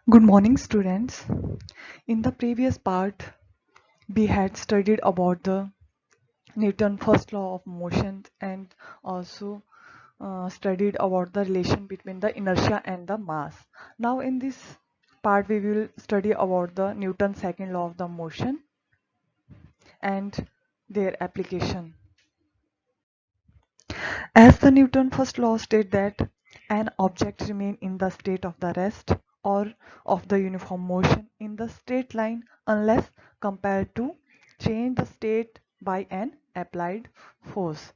Good morning, students. In the previous part, we had studied about the Newton's first law of motion and also studied about the relation between the inertia and the mass. Now, in this part, we will study about the Newton's second law of the motion and their application. As the Newton's first law states that an object remains in the state of the rest or of the uniform motion in the straight line unless compared to change the state by an applied force.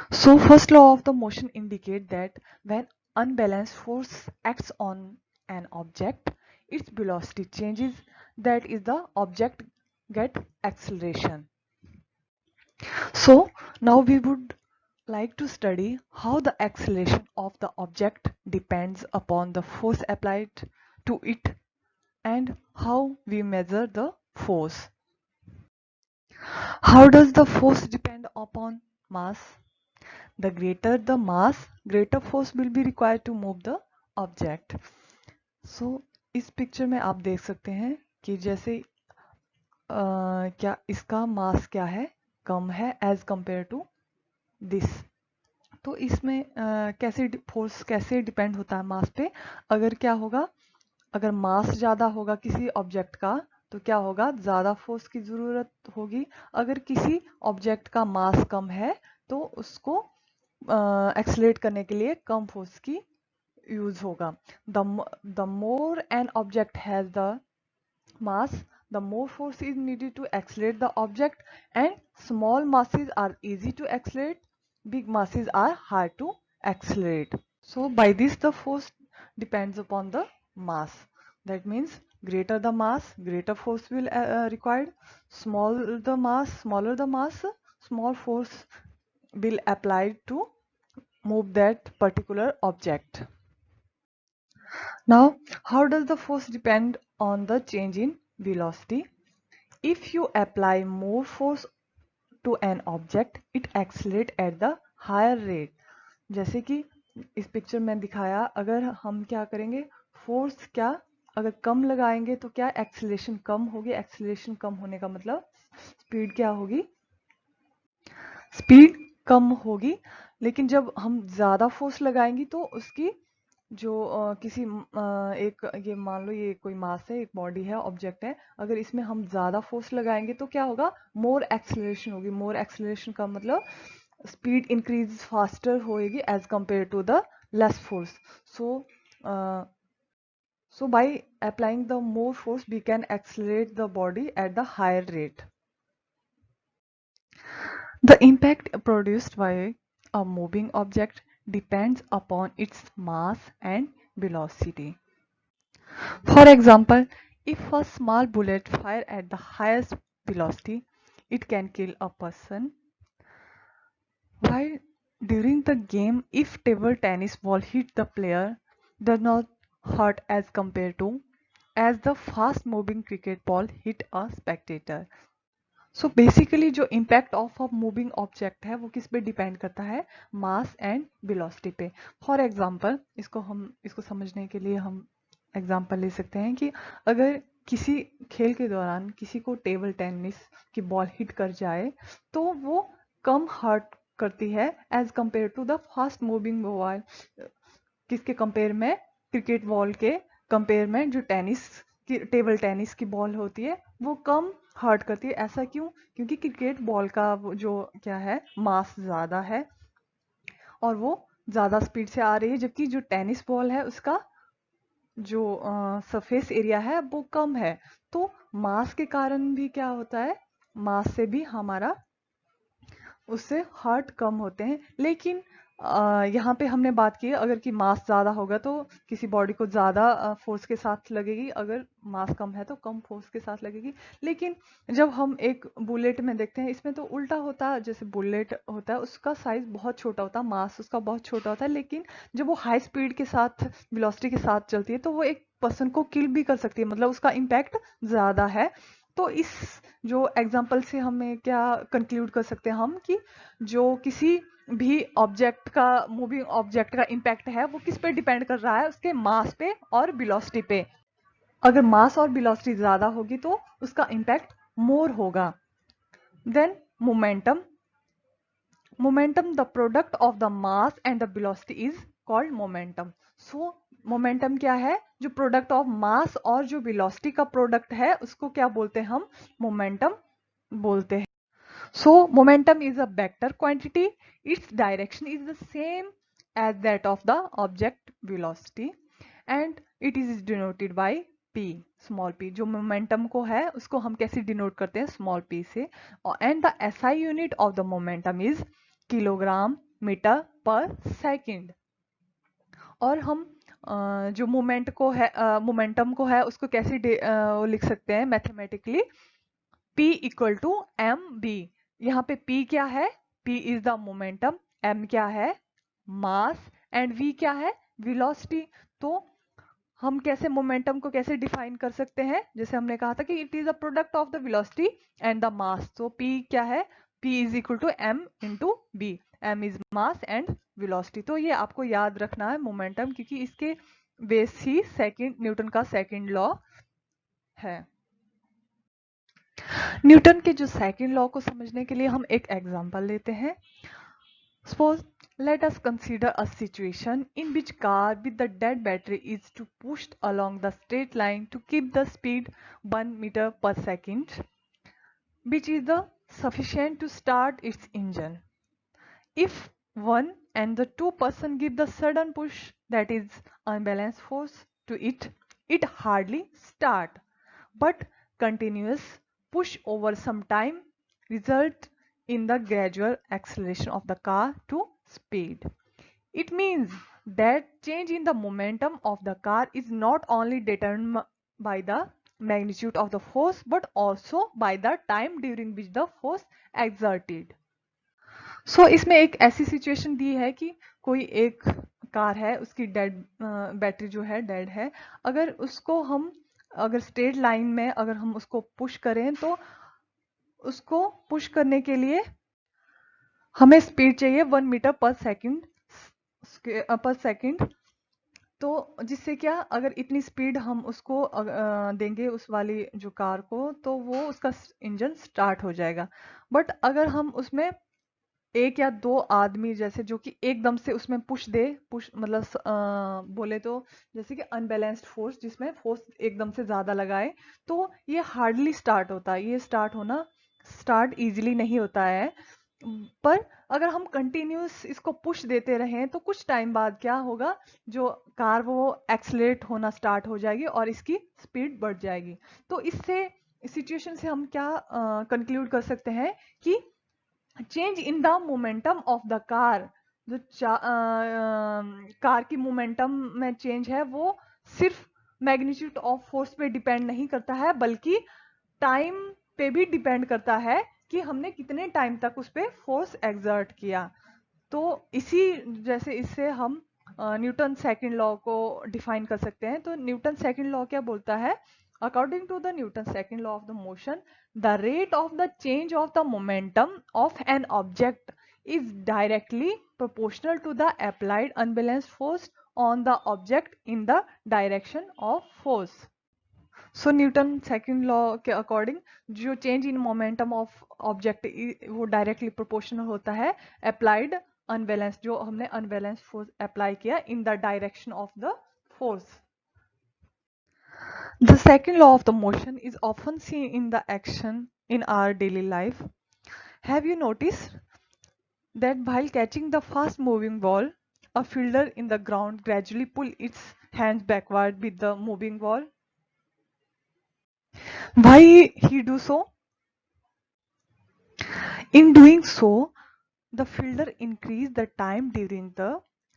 So first law of the motion indicate that when unbalanced force acts on an object, its velocity changes, that is the object get acceleration. So now we would like to study how the acceleration of the object depends upon the force applied to it and how we measure the force. How does the force depend upon mass? The greater the mass, greater force will be required to move the object. So इस picture में आप देख सकते हैं कि जैसे क्या इसका मास क्या है, कम है एज कंपेयर टू दिस। तो इसमें कैसे फोर्स कैसे डिपेंड होता है मास पे? अगर क्या होगा, अगर मास ज़्यादा होगा किसी ऑब्जेक्ट का तो क्या होगा, ज़्यादा फोर्स की ज़रूरत होगी। अगर किसी ऑब्जेक्ट का मास कम है तो उसको एक्सलेट करने के लिए कम फोर्स की यूज होगा। The more an object has the mass, the more force is needed to accelerate the object, and small masses are easy to accelerate, big masses are hard to accelerate. So by this the force depends upon the mass. That means greater the mass, greater force will required. Smaller the mass, small force will apply to move that particular object. Now, how does the force depend on the change in velocity? If you apply more force to an object, it accelerates at the higher rate. जैसे कि इस picture में दिखाया, अगर हम क्या करेंगे, force क्या अगर कम लगाएंगे तो क्या एक्सेलरेशन कम होगी। एक्सेलरेशन कम होने का मतलब स्पीड क्या होगी, स्पीड कम होगी। लेकिन जब हम ज़्यादा फोर्स लगाएंगे तो उसकी जो किसी एक ये मान लो ये कोई मास है, एक बॉडी है, ऑब्जेक्ट है, अगर इसमें हम ज़्यादा फोर्स लगाएंगे तो क्या होगा, मोर एक्सेलरेशन होगी। मोर एक्सेलरेशन का मतलब स्पीड इंक्रीज फास्टर होएगी as compare to the less force. So by applying the more force we can accelerate the body at the higher rate. The impact produced by a moving object depends upon its mass and velocity. For example, if a small bullet fires at the highest velocity, it can kill a person. While during the game, if table tennis ball hit the player, does not hurt as compared to as the fast moving cricket ball hit a spectator. So basically जो impact of a moving object है वो किस पे depend करता है, mass and velocity पे। For example इसको समझने के लिए हम एग्जांपल ले सकते हैं कि अगर किसी खेल के दौरान किसी को टेबल टेनिस की बॉल हिट कर जाए तो वो कम हर्ट करती है as compare to the fast moving ball. किसके कंपेयर में, क्रिकेट बॉल के कंपेयर में जो टेनिस की टेबल टेनिस की बॉल होती है वो कम हर्ट करती है। ऐसा क्यों? क्योंकि क्रिकेट बॉल का जो क्या है, मास ज़्यादा है और वो ज़्यादा स्पीड से आ रही है, जबकि जो टेनिस बॉल है उसका जो सरफेस एरिया है वो कम है। तो मास के कारण भी क्या होता है, मास से भी हमारा उससे हर्ट कम होते हैं। लेकिन यहाँ पे हमने बात की अगर कि मास ज़्यादा होगा तो किसी बॉडी को ज़्यादा फोर्स के साथ लगेगी, अगर मास कम है तो कम फोर्स के साथ लगेगी। लेकिन जब हम एक बुलेट में देखते हैं इसमें तो उल्टा होता है। जैसे बुलेट होता है उसका साइज बहुत छोटा होता है, मास उसका बहुत छोटा होता है, लेकिन जब वो हाई स्पीड के साथ वेलोसिटी के साथ चलती है तो वो एक पर्सन को किल भी कर सकती है, मतलब उसका इम्पैक्ट ज़्यादा है। तो इस जो एग्जाम्पल से हमें क्या कंक्लूड कर सकते हैं हम कि जो किसी भी ऑब्जेक्ट का, मूविंग ऑब्जेक्ट का इम्पैक्ट है वो किस पे डिपेंड कर रहा है, उसके मास पे और वेलोसिटी पे। अगर मास और वेलोसिटी ज्यादा होगी तो उसका इम्पैक्ट मोर होगा। Then momentum, momentum, the product of the mass and the velocity is called momentum. So momentum क्या है, जो प्रोडक्ट ऑफ मास और जो वेलोसिटी का प्रोडक्ट है उसको क्या बोलते हैं हम, मोमेंटम बोलते हैं। So momentum is a vector quantity, its direction is the same as that of the object velocity and it is denoted by p, small p। जो मोमेंटम को है उसको हम कैसे डिनोट करते हैं, स्मॉल p से। And the SI unit of the momentum is kilogram metre per second. और हम जो मोमेंट को है, मोमेंटम को है उसको कैसे लिख सकते हैं mathematically, P equal to M B. यहाँ पे P क्या है, P is the momentum, M क्या है मास एंड V क्या है वेलोसिटी। तो हम कैसे मोमेंटम को कैसे डिफाइन कर सकते हैं, जैसे हमने कहा था कि it is a product of the velocity and the mass. तो P क्या है, P is equal to M into B, M is mass and velocity. तो ये आपको याद रखना है मोमेंटम, क्योंकि इसके बेस ही सेकंड न्यूटन का सेकंड लॉ है। न्यूटन के जो सेकंड लॉ को समझने के लिए हम एक एग्जांपल लेते हैं। Suppose let us consider a situation in which car with the dead battery is to pushed along the straight line to keep the speed 1 meter per second, which is the sufficient to start its engine. If one and the two person give the sudden push, that is unbalanced force, to it, it hardly start, but continuous push over some time result in the gradual acceleration of the car to speed. It means that change in the momentum of the car is not only determined by the magnitude of the force but also by the time during which the force exerted. सो इसमें एक ऐसी situation दी है कि कोई एक car है, उसकी dead battery जो है डेड है। अगर उसको हम, अगर स्ट्रेट लाइन में अगर हम उसको पुश करें तो उसको पुश करने के लिए हमें स्पीड चाहिए 1 मीटर पर सेकंड पर सेकंड। तो जिससे क्या, अगर इतनी स्पीड हम उसको देंगे उस वाली जो कार को, तो वो उसका इंजन स्टार्ट हो जाएगा। बट अगर हम उसमें एक या दो आदमी जैसे जो कि एकदम से उसमें पुश दे, पुश मतलब बोले तो जैसे कि अनबैलेंस्ड फोर्स, जिसमें फोर्स एकदम से ज्यादा लगाए, तो ये हार्डली स्टार्ट होता है। ये स्टार्ट होना, स्टार्ट इजीली नहीं होता है। पर अगर हम कंटिन्यूस इसको पुश देते रहें तो कुछ टाइम बाद क्या होगा, जो कार वो एक्सलेट होना स्टार्ट हो जाएगी और इसकी स्पीड बढ़ जाएगी। तो इससे, इस सिचुएशन से हम क्या कंक्लूड कर सकते हैं कि change in the momentum of the car, जो कार की मोमेंटम में चेंज है वो सिर्फ मैग्नीट्यूड ऑफ फोर्स पे डिपेंड नहीं करता है, बल्कि टाइम पे भी डिपेंड करता है कि हमने कितने टाइम तक उस पर फोर्स एक्सर्ट किया। तो इसी जैसे इससे हम न्यूटन सेकंड लॉ को डिफाइन कर सकते हैं। तो न्यूटन सेकंड लॉ क्या बोलता है, according to the Newton second law of the motion, the rate of the change of the momentum of an object is directly proportional to the applied unbalanced force on the object in the direction of force. So Newton second law के according जो change in momentum of object वो directly proportional होता है applied unbalance, जो हमने unbalance force apply किया in the direction of the force. The second law of the motion is often seen in the action in our daily life. Have you notice that while catching the fast moving ball, a fielder in the ground gradually pull its hands backward with the moving ball? Why he do so? In doing so, the fielder increase the time during the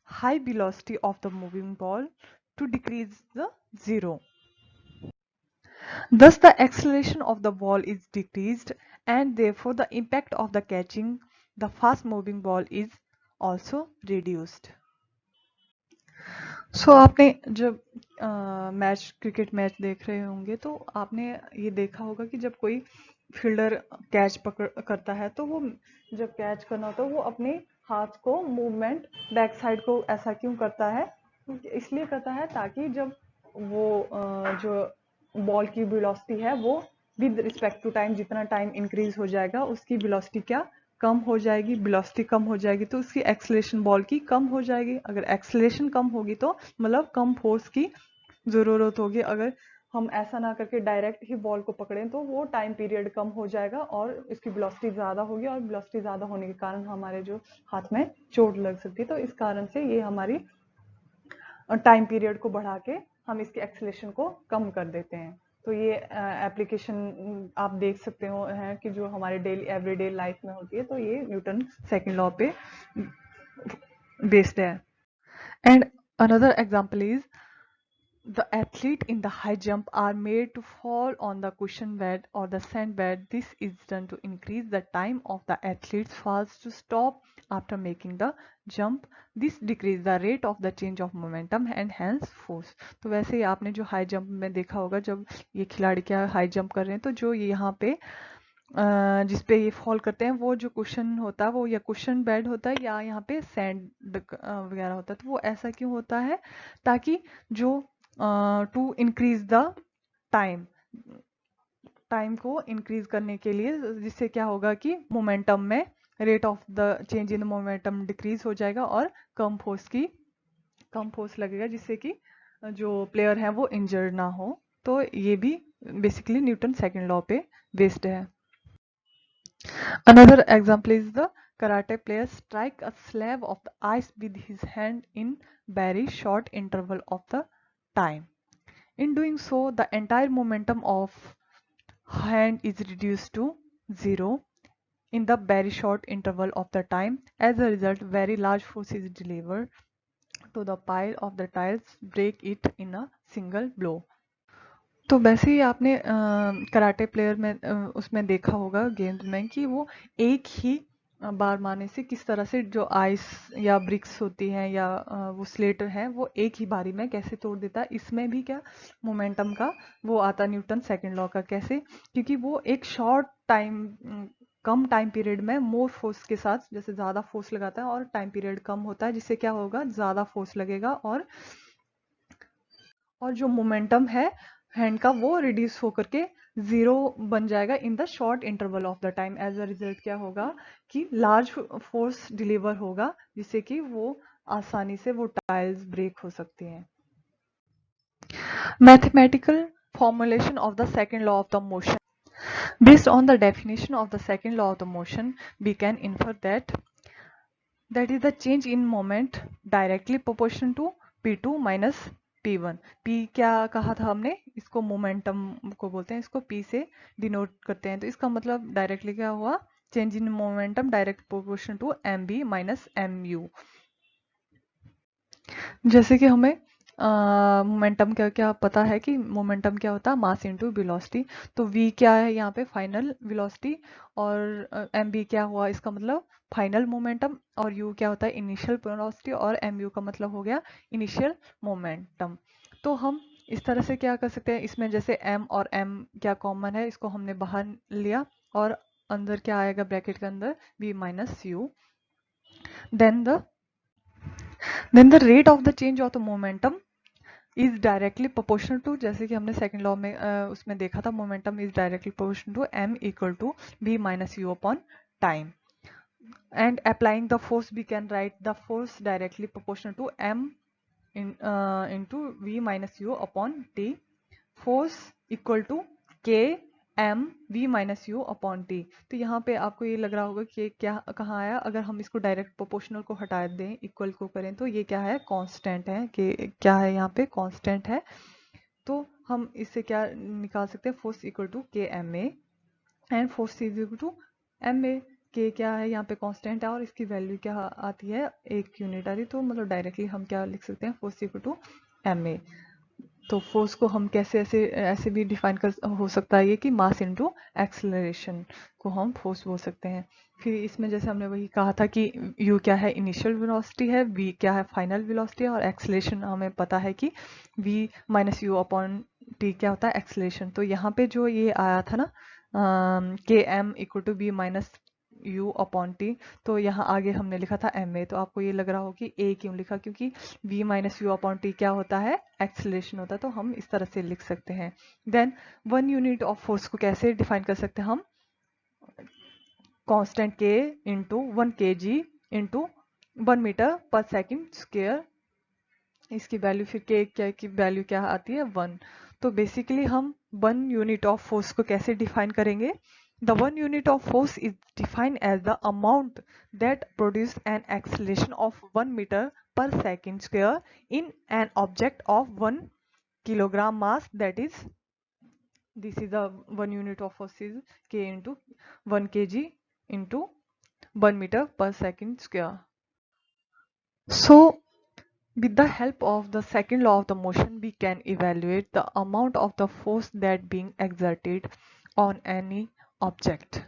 high velocity of the moving ball to decrease the zero. Thus the acceleration of the ball is decreased and therefore the impact of the catching the fast moving ball is also reduced. सो आपने जब match cricket match देख रहे होंगे तो आपने ये देखा होगा कि जब कोई फील्डर कैच पकड़ करता है तो वो जब कैच करना होता है वो अपने हाथ को मूवमेंट बैक साइड को ऐसा क्यों करता है? इसलिए करता है ताकि जब वो जो बॉल की वेलोसिटी है वो विद रिस्पेक्ट टू टाइम जितना टाइम इंक्रीज हो जाएगा उसकी वेलोसिटी क्या कम हो जाएगी। वेलोसिटी कम हो जाएगी तो उसकी एक्सलेशन बॉल की कम हो जाएगी। अगर एक्सलेशन कम होगी तो मतलब कम फोर्स की जरूरत होगी। अगर हम ऐसा ना करके डायरेक्ट ही बॉल को पकड़ें तो वो टाइम पीरियड कम हो जाएगा और इसकी वेलोसिटी ज्यादा होगी और वेलोसिटी ज्यादा होने के कारण हमारे जो हाथ में चोट लग सकती है। तो इस कारण से ये हमारी टाइम पीरियड को बढ़ा के हम इसके एक्सेलेरेशन को कम कर देते हैं। तो ये एप्लीकेशन आप देख सकते हो है कि जो हमारे डेली एवरीडे लाइफ में होती है। तो ये न्यूटन सेकंड लॉ पे बेस्ड है। And another example is the athlete in the high jump are made to fall on the cushion bed or the sand bed. This is done to increase the time of the athlete's falls to stop after making the jump. This decrease the rate of the change of momentum and hence force. तो वैसे ही आपने जो high jump में देखा होगा जब ये खिलाड़ी क्या हाई जंप कर रहे हैं तो जो यहाँ पे जिस पे ये फॉल करते हैं वो जो कुशन होता है वो या कुशन बेड होता है या यहाँ पे सैंड वगैरह होता है। तो वो ऐसा क्यों होता है? ताकि जो to increase the time time को इंक्रीज करने के लिए जिससे क्या होगा कि मोमेंटम में rate of the change in momentum decrease हो जाएगा और कम फोर्स लगेगा जिससे कि जो प्लेयर है वो इंजर्ड ना हो। तो ये भी बेसिकली न्यूटन सेकंड लॉ पे बेस्ड है। Another example is the karate player strike a slab of the ice with his hand in very short interval of the time. In doing so, the entire momentum of hand is reduced to zero in the very short interval of the time. As a result, very large force is delivered to the pile of the tiles, break it in a single blow. तो वैसे ही आपने karate player में उसमें देखा होगा games में कि वो एक ही बार मारने से किस तरह से जो आइस या ब्रिक्स होती हैं या वो स्लेट है वो एक ही बारी में कैसे तोड़ देता है। इसमें भी क्या मोमेंटम का वो आता न्यूटन सेकंड लॉ का कैसे, क्योंकि वो एक शॉर्ट टाइम कम टाइम पीरियड में मोर फोर्स के साथ जैसे ज्यादा फोर्स लगाता है और टाइम पीरियड कम होता है जिससे क्या होगा ज्यादा फोर्स लगेगा और जो मोमेंटम है हैंड का वो रिड्यूस होकर के जीरो बन जाएगा in the short interval of the time. As a result क्या होगा कि लार्ज फोर्स डिलीवर होगा जिससे कि वो आसानी से वो टाइल्स ब्रेक हो सकती हैं। Mathematical formulation of the second law of the motion. Based on the definition of the second law of the motion, we can infer that is the change in moment directly proportional to p2 minus p1। p क्या कहा था हमने, इसको momentum को बोलते हैं, इसको p से डिनोट करते हैं। तो इसका मतलब डायरेक्टली क्या हुआ, change in momentum direct proportion to mb minus mu। जैसे कि हमें मोमेंटम क्या क्या पता है कि मोमेंटम क्या होता है मास इनटू वेलोसिटी। तो v क्या है यहाँ पे फाइनल वेलोसिटी और mb क्या हुआ इसका मतलब फाइनल मोमेंटम और u क्या होता है इनिशियल वेलोसिटी और mu का मतलब हो गया इनिशियल मोमेंटम। तो हम इस तरह से क्या कर सकते हैं, इसमें जैसे m और m क्या कॉमन है इसको हमने बाहर लिया और अंदर क्या आएगा ब्रैकेट के अंदर v minus u। Then the rate of the change of the momentum is directly proportional to, जैसे कि हमने सेकंड लॉ में उसमें देखा था momentum is directly proportional to m equal to v minus u upon time. And applying the force we can write the force directly proportional to m into v minus u upon t। Force equal to k m v minus U upon T. तो यहाँ पे आपको ये लग रहा होगा कि क्या कहाँ आया, अगर हम इसको डायरेक्ट प्रोपोर्शनल को हटा दें इक्वल को करें तो ये क्या है कांस्टेंट है, कि क्या है यहाँ पे कांस्टेंट है। तो हम इससे क्या निकाल सकते हैं, force equal to K M A and force is equal to M A. K क्या है यहाँ पे कांस्टेंट है और इसकी वैल्यू क्या आती है एक यूनिट आ रही। तो मतलब डायरेक्टली हम क्या लिख सकते हैं force equal to M A. तो फोर्स को हम कैसे ऐसे ऐसे भी डिफाइन कर हो सकता है ये कि मास इनटू एक्सेलरेशन को हम फोर्स बोल सकते हैं। फिर इसमें जैसे हमने वही कहा था कि u क्या है, इनिशियल वेलोसिटी है, v क्या है, फाइनल वेलोसिटी है, और एक्सेलरेशन हमें पता है कि v minus U upon T क्या होता है, एक्सेलरेशन। तो यहाँ पे जो ये आया था ना K M equal to B minus u upon T, तो यहाँ आगे हमने लिखा था एम ए। तो आपको ये लग रहा हो कि a क्यों लिखा, क्योंकि v minus U upon T क्या होता है, एक्सेलरेशन होता है। तो हम इस तरह से लिख सकते हैं। देन 1 यूनिट ऑफ फोर्स को कैसे डिफाइन कर सकते हैं हम, constant k into 1 kg into 1 metre per second square. इसकी वैल्यू फिर k क्या की वैल्यू क्या आती है, 1। तो बेसिकली हम 1 यूनिट ऑफ फोर्स को कैसे डिफाइन करेंगे, the 1 unit of force is defined as the amount that produces an acceleration of 1 meter per second square in an object of 1 kilogram mass, that is, this is the 1 unit of force is k into 1 kg into 1 meter per second square. So with the help of the second law of the motion, we can evaluate the amount of the force that being exerted on any object.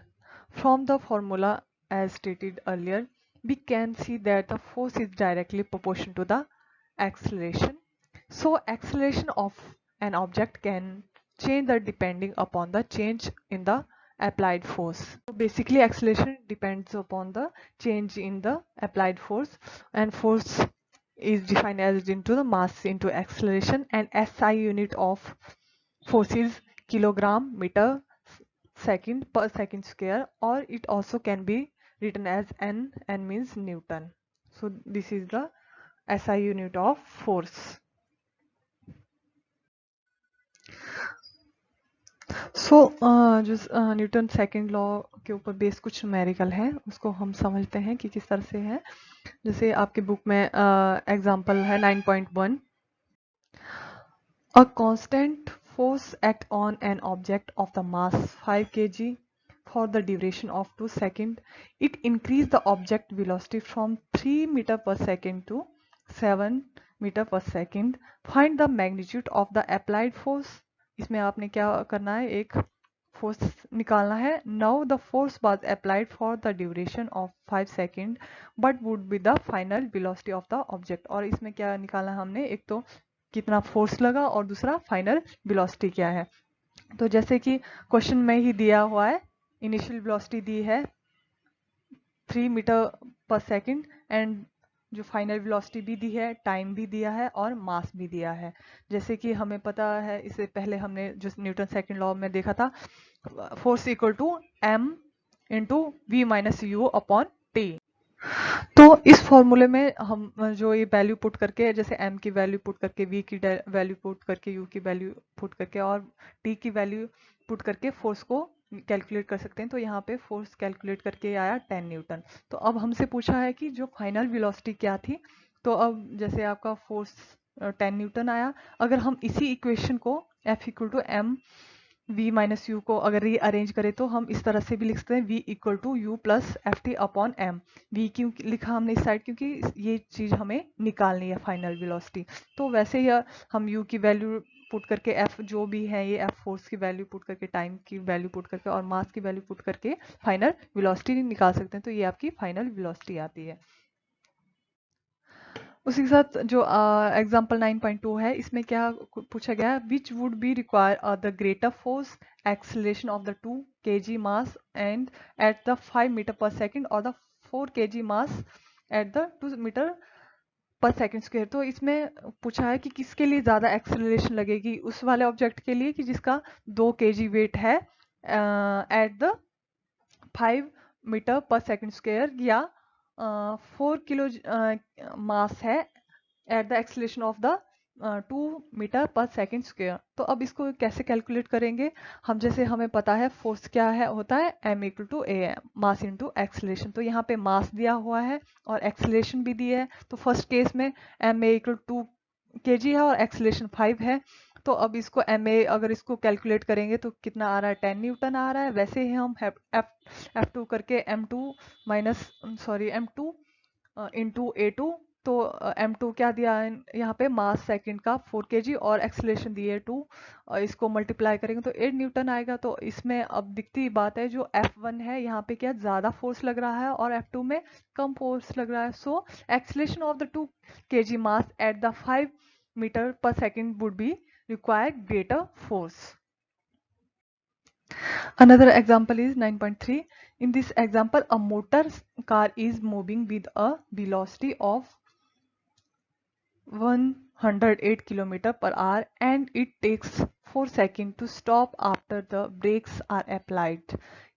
From the formula as stated earlier, we can see that the force is directly proportional to the acceleration. So acceleration of an object can change the depending upon the change in the applied force. So basically acceleration depends upon the change in the applied force, and force is defined as into the mass into acceleration, and SI unit of force is kilogram meter second per second square, or it also can be written as n means Newton. So this is the SI unit of force. सो जो Newton second law के ऊपर base कुछ numerical है, उसको हम समझते हैं कि किस तरह से है। जैसे आपके बुक में एग्जांपल है 9.1, a constant force act on an object of the mass 5 kg for the duration of 2 seconds. It increased the object velocity from 3 meter per second to 7 meter per second. Find the magnitude of the applied force. इसमें आपने क्या करना है, एक force निकालना है। Now the force was applied for the duration of 5 seconds, but would be the final velocity of the object. और इसमें क्या निकालना है हमने, एक तो कितना फोर्स लगा और दूसरा फाइनल वेलोसिटी क्या है। तो जैसे कि क्वेश्चन में ही दिया हुआ है, इनिशियल वेलोसिटी दी है 3 मीटर पर सेकंड, एंड जो फाइनल वेलोसिटी भी दी है, टाइम भी दिया है और मास भी दिया है। जैसे कि हमें पता है, इससे पहले हमने जो न्यूटन सेकंड लॉ में देखा था, force equal to m into V minus U upon T. तो इस फॉर्मूले में हम जो ये वैल्यू पुट करके, जैसे m की वैल्यू पुट करके, v की वैल्यू पुट करके, u की वैल्यू पुट करके और t की वैल्यू पुट करके फोर्स को कैलकुलेट कर सकते हैं। तो यहाँ पे फोर्स कैलकुलेट करके आया 10 न्यूटन। तो अब हमसे पूछा है कि जो फाइनल वेलोसिटी क्या थी। तो अब जैसे आपका फोर्स 10 न्यूटन आया, अगर हम इसी इक्वेशन को F equal to M v minus U को अगर ये अरेंज करें, तो हम इस तरह से भी लिख सकते हैं v equal to U plus F T upon M. v क्यों लिखा हमने इस साइड, क्योंकि ये चीज हमें निकालनी है फाइनल वेलोसिटी। तो वैसे ही हम u की वैल्यू पुट करके, f जो भी है ये f फोर्स की वैल्यू पुट करके, टाइम की वैल्यू पुट करके और मास की वैल्यू पुट करके फाइनल वेलोसिटी निकाल सकते हैं। तो ये आपकी फाइनल वेलोसिटी आती है। उसी के साथ जो एग्जाम्पल 9.2 है, इसमें क्या पूछा गया है, which would be require the greater force acceleration of the 2 kg mass and at the 5 metre per second, और the 4 kg mass at the 2 metre per second square. तो इसमें पूछा है कि किसके लिए ज्यादा एक्सेलरेशन लगेगी, उस वाले ऑब्जेक्ट के लिए कि जिसका 2 kg वेट है at the 5 metre per second square, या 4 किलो मास है at the acceleration of the 2 metre per second square. तो अब इसको कैसे कैलकुलेट करेंगे हम, जैसे हमें पता है फोर्स क्या है, होता है m equal to A mass into acceleration. तो यहाँ पे मास दिया हुआ है और एक्सेलरेशन भी दी है। तो फर्स्ट केस में m A equal to kg है और एक्सेलरेशन 5 है। तो अब इसको ma अगर इसको कैलकुलेट करेंगे तो कितना आ रहा है, 10 न्यूटन आ रहा है। वैसे ही हम F2 करके m2 minus sorry m2 into A2 तो m2 क्या दिया है यहाँ पे, मास सेकंड का 4 kg और एक्सेलरेशन दी है 2, इसको मल्टीप्लाई करेंगे तो 8 न्यूटन आएगा। तो इसमें अब दिखती बात है, जो F1 है यहाँ पे क्या ज़्यादा फोर्स लग रहा है और F2 में कम फोर्स लग रहा है। So acceleration of the 2 kg mass at the 5 metre per second would be require greater force. Another example is 9.3. In this example, a motor car is moving with a velocity of 108 km per hour and it takes 4 seconds to stop after the brakes are applied.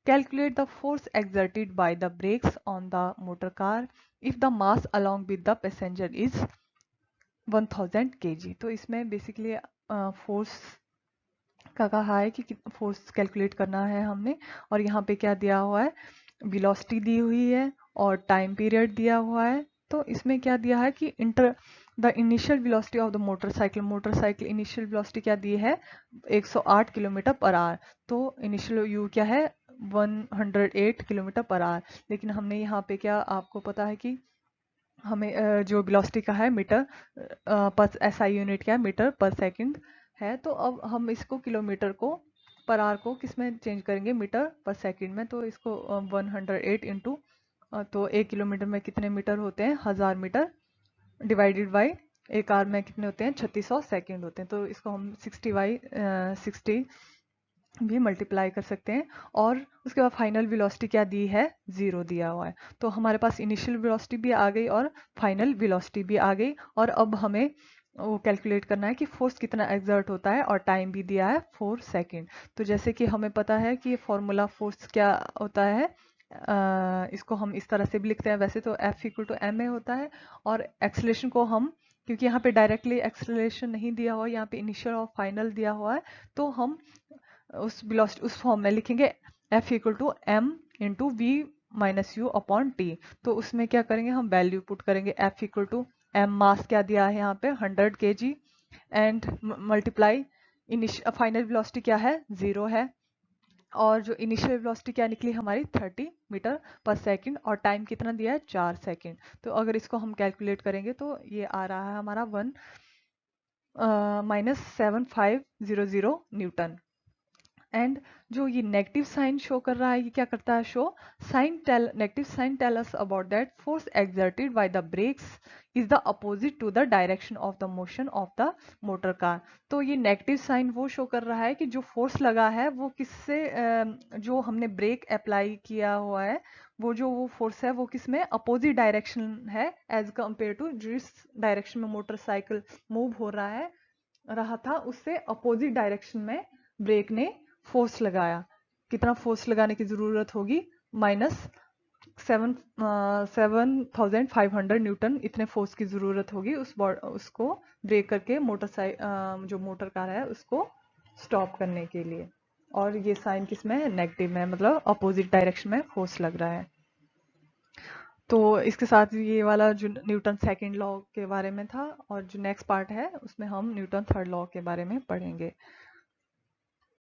Calculate the force exerted by the brakes on the motor car if the mass along with the passenger is 1000 kg. तो इसमें basically force का कहा है कि force calculate करना है हमने, और यहाँ पे क्या दिया हुआ है, वेलोसिटी दी हुई है और टाइम पीरियड दिया हुआ है। तो इसमें क्या दिया है कि the initial velocity of the motorcycle initial velocity क्या दी है, 108 किलोमीटर पर आवर। तो इनिशियल यू क्या है, 108 किलोमीटर पर आवर। लेकिन हमने यहाँ पे क्या, आपको पता है कि हमें जो वेलोसिटी का है मीटर पर एसआई यूनिट क्या है, मीटर पर सेकंड है। तो अब हम इसको किलोमीटर को पर आवर को किस में चेंज करेंगे, मीटर पर सेकंड में। तो इसको 108 इंटू, तो 1 किलोमीटर में कितने मीटर होते हैं, 1000 मीटर, डिवाइडेड बाई 1 आवर में कितने होते हैं, 3600 सेकेंड होते हैं। तो इसको हम 60 भी मल्टीप्लाई कर सकते हैं। और उसके बाद फाइनल वेलोसिटी क्या दी है, 0 दिया हुआ है। तो हमारे पास इनिशियल वेलोसिटी भी आ गई और फाइनल वेलोसिटी भी आ गई। और अब हमें वो कैलकुलेट करना है कि फोर्स कितना एक्सर्ट होता है, और टाइम भी दिया है 4 सेकेंड। तो जैसे कि हमें पता है कि फॉर्मूला फोर्स क्या होता है, इसको हम इस तरह से भी लिखते हैं, वैसे तो F इक्वल टू ma होता है। और एक्सेलरेशन को हम, क्योंकि यहाँ पे डायरेक्टली एक्सेलरेशन नहीं दिया हुआ, यहाँ पे इनिशियल और फाइनल दिया हुआ है, तो हम उस वेलोसिटी उस फॉर्म में लिखेंगे F equal to m into V minus U upon T. तो उसमें क्या करेंगे, हम वैल्यू पुट करेंगे, F equal to m mass क्या दिया है यहाँ पे 100 kg and multiply final velocity क्या है, 0 है। और जो इनिशियल वेलोसिटी क्या निकली हमारी 30 मीटर पर सेकंड, और टाइम कितना दिया है, 4 सेकंड। तो अगर इसको हम कैलकुलेट करेंगे तो ये आ रहा है हमारा 1 -7500 न्यूटन। एंड जो ये नेगेटिव साइन शो कर रहा है, ये क्या करता है, show negative sign tell us about that force exerted by the brakes is the opposite to the direction of the motion of the motor car. तो ये नेगेटिव साइन वो शो कर रहा है कि जो फोर्स लगा है वो किससे, जो हमने ब्रेक अप्लाई किया हुआ है, वो फोर्स है वो किस में, अपोजिट डायरेक्शन है एज कम्पेयर टू जिस डायरेक्शन में मोटरसाइकिल मूव हो रहा था, उससे अपोजिट डायरेक्शन में ब्रेक ने फोर्स लगाया। कितना फोर्स लगाने की जरूरत होगी, -7500 न्यूटन, इतने फोर्स की जरूरत होगी उसको ब्रेक करके जो मोटर कार है उसको स्टॉप करने के लिए। और ये साइन किस में है, नेगेटिव में, मतलब अपोजिट डायरेक्शन में फोर्स लग रहा है। तो इसके साथ ये वाला जो न्यूटन सेकंड लॉ के बारे में था, और जो नेक्स्ट पार्ट है उसमें हम न्यूटन थर्ड लॉ के बारे में पढ़ेंगे।